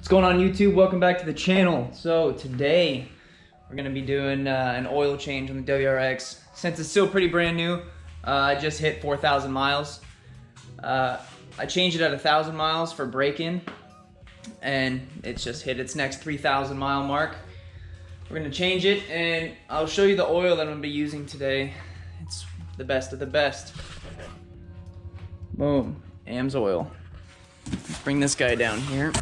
What's going on, YouTube? Welcome back to the channel. So today we're gonna be doing an oil change on the WRX. Since it's still pretty brand new, I just hit 4,000 miles. I changed it at 1,000 miles for break-in, and it's just hit its next 3,000 mile mark. We're gonna change it, and I'll show you the oil that I'm gonna be using today. It's the best of the best. Boom, AMSOIL. Let's bring this guy down here.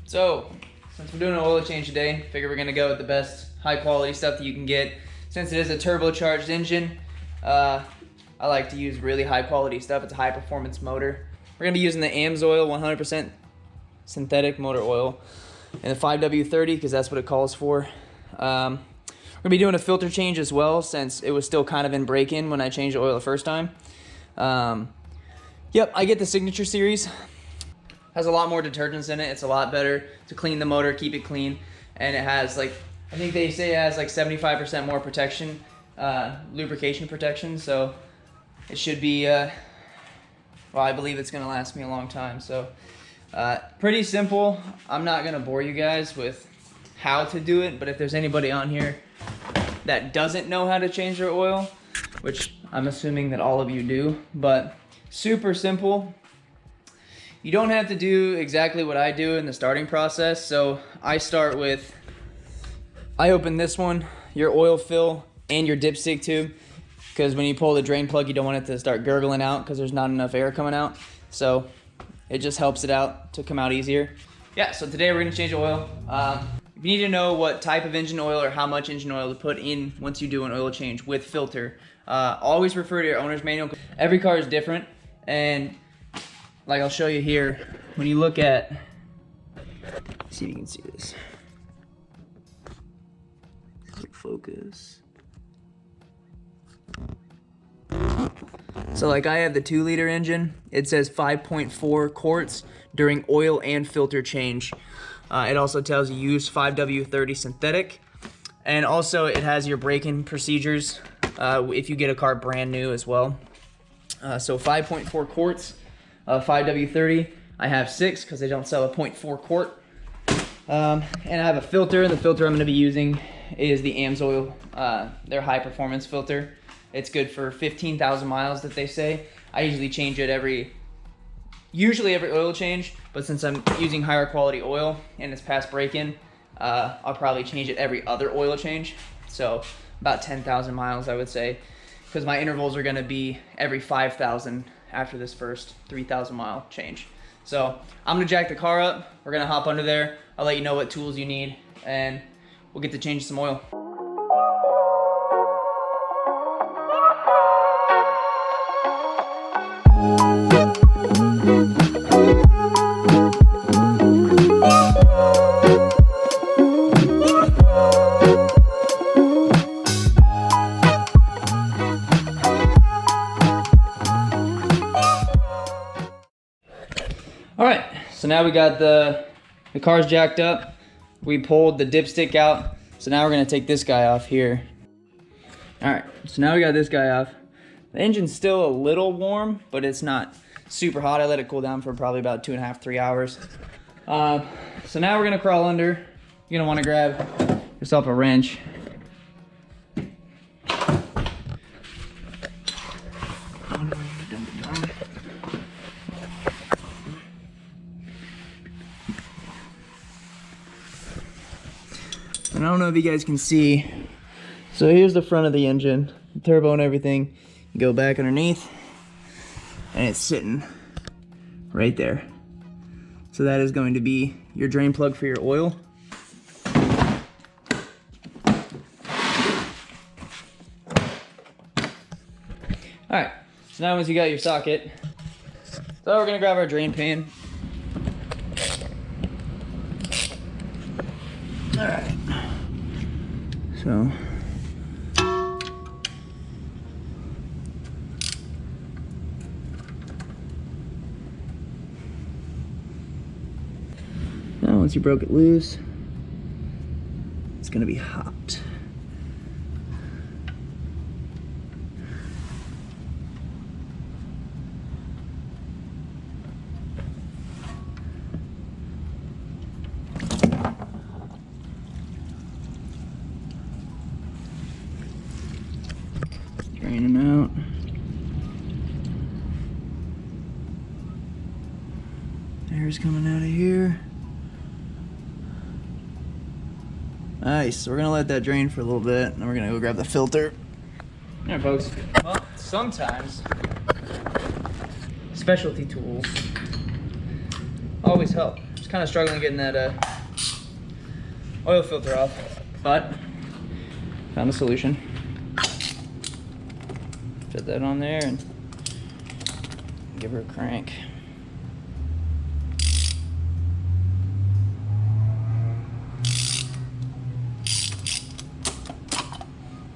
So, since we're doing an oil change today, figure we're gonna go with the best high quality stuff that you can get. Since it is a turbocharged engine, I like to use really high quality stuff. It's a high performance motor. We're gonna be using the AMSOIL 100% synthetic motor oil and the 5W30 because that's what it calls for. We're gonna be doing a filter change as well since it was still kind of in break-in when I changed the oil the first time. Yep, I get the Signature series. Has a lot more detergents in it. It's a lot better to clean the motor, keep it clean, and it has, like, I think they say it has like 75% more protection, lubrication protection, so it should be, well, I believe it's gonna last me a long time. So pretty simple. I'm not gonna bore you guys with how to do it, but if there's anybody on here that doesn't know how to change their oil, which I'm assuming that all of you do, but super simple. You don't have to do exactly what I do in the starting process. So I start with, I open this one, your oil fill and your dipstick tube, because when you pull the drain plug, you don't want it to start gurgling out because there's not enough air coming out. So it just helps it out to come out easier. Yeah, so today we're gonna change the oil. If you need to know what type of engine oil or how much engine oil to put in once you do an oil change with filter, always refer to your owner's manual. Every car is different, and like I'll show you here, when you look at, see if you can see this. Focus. So like I have the 2-liter engine. It says 5.4 quarts during oil and filter change. It also tells you use 5W30 synthetic. And also it has your break-in procedures if you get a car brand new as well. So 5.4 quarts. 5W30. I have 6 because they don't sell a 0.4 quart. And I have a filter, and the filter I'm going to be using is the AMSOIL, their high performance filter. It's good for 15,000 miles that they say. I usually change it usually every oil change, but since I'm using higher quality oil and it's past break-in, I'll probably change it every other oil change. So about 10,000 miles, I would say, because my intervals are going to be every 5,000 after this first 3,000 mile change. So I'm gonna jack the car up. We're gonna hop under there. I'll let you know what tools you need, and we'll get to change some oil. All right, so now we got the car's jacked up. We pulled the dipstick out. So now we're gonna take this guy off here. All right, so now we got this guy off. The engine's still a little warm, but it's not super hot. I let it cool down for probably about 2.5 to 3 hours. So now we're gonna crawl under. You're gonna wanna grab yourself a wrench. And I don't know if you guys can see. So here's the front of the engine, the turbo and everything. You go back underneath, and it's sitting right there. So that is going to be your drain plug for your oil. Alright, so now once you got your socket, so we're gonna grab our drain pan. Alright. So now once you broke it loose, it's gonna be hopped. draining out. Air's coming out of here. Nice, so we're gonna let that drain for a little bit, and then we're gonna go grab the filter. All right, folks. Well, sometimes specialty tools always help. Just kind of struggling getting that oil filter off, but found a solution. Put that on there and give her a crank.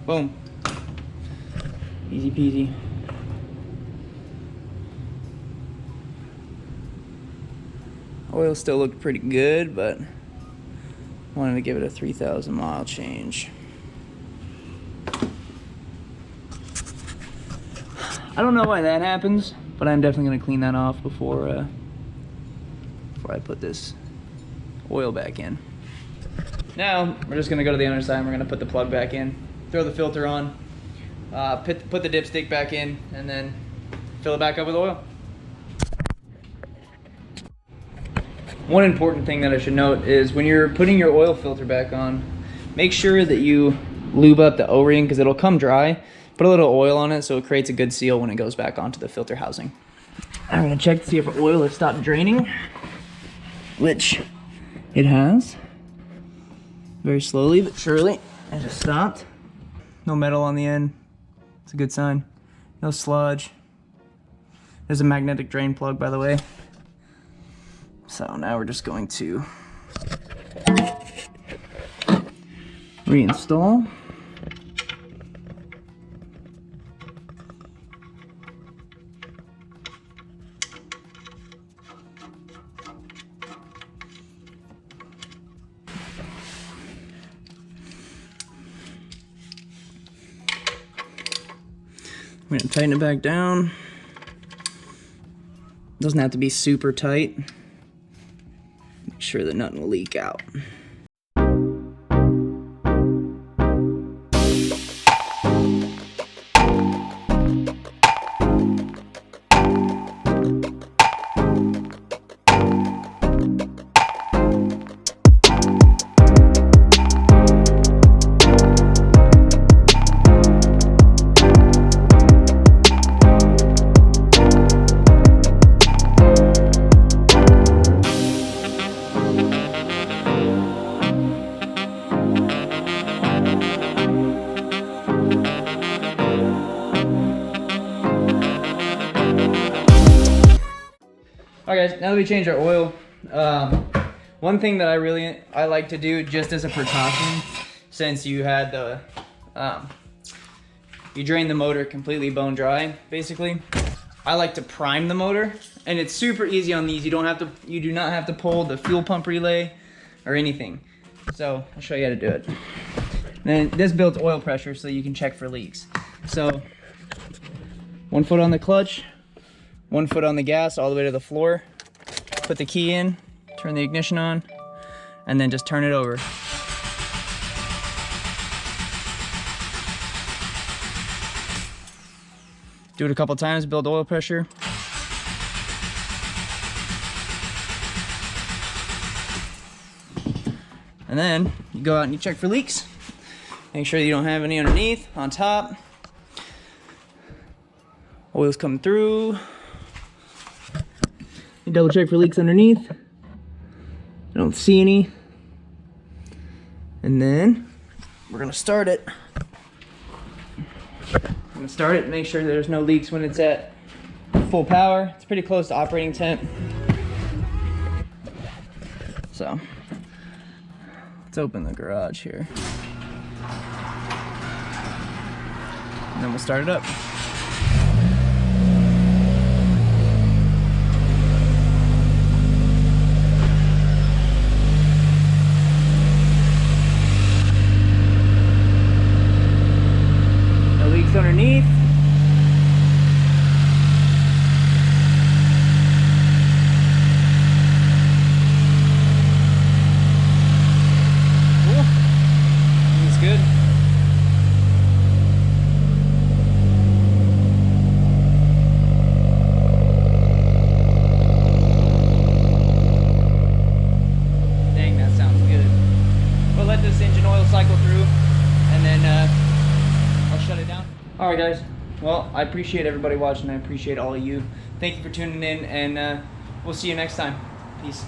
Boom. Easy peasy. Oil still looked pretty good, but wanted to give it a 3,000 mile change. I don't know why that happens, but I'm definitely gonna clean that off before I put this oil back in. Now, we're just gonna go to the other side and we're gonna put the plug back in, throw the filter on, put the dipstick back in, and then fill it back up with oil. One important thing that I should note is when you're putting your oil filter back on, make sure that you lube up the O-ring because it'll come dry. Put a little oil on it so it creates a good seal when it goes back onto the filter housing. I'm gonna check to see if our oil has stopped draining, which it has. Very slowly but surely, it just stopped. No metal on the end, it's a good sign. No sludge. There's a magnetic drain plug, by the way. So now we're just going to reinstall. I'm going to tighten it back down. Doesn't have to be super tight. Make sure that nothing will leak out. Alright guys, now that we changed our oil, one thing that I like to do just as a precaution, since you had the, you drain the motor completely bone dry, basically, I like to prime the motor, and it's super easy on these. You do not have to pull the fuel pump relay or anything. So I'll show you how to do it. And this builds oil pressure so you can check for leaks. So 1 foot on the clutch, 1 foot on the gas all the way to the floor. Put the key in, turn the ignition on, and then just turn it over. Do it a couple times, build oil pressure. And then you go out and you check for leaks. Make sure you don't have any underneath, on top. Oil's coming through. You double check for leaks underneath. I don't see any. And then we're gonna start it. I'm gonna start it, make sure there's no leaks when it's at full power. It's pretty close to operating temp. So let's open the garage here. And then we'll start it up. No leaks underneath. Cool. It's good. engine oil cycle through, and then I'll shut it down. All right, guys. Well, I appreciate everybody watching. I appreciate all of you. Thank you for tuning in, and we'll see you next time. Peace.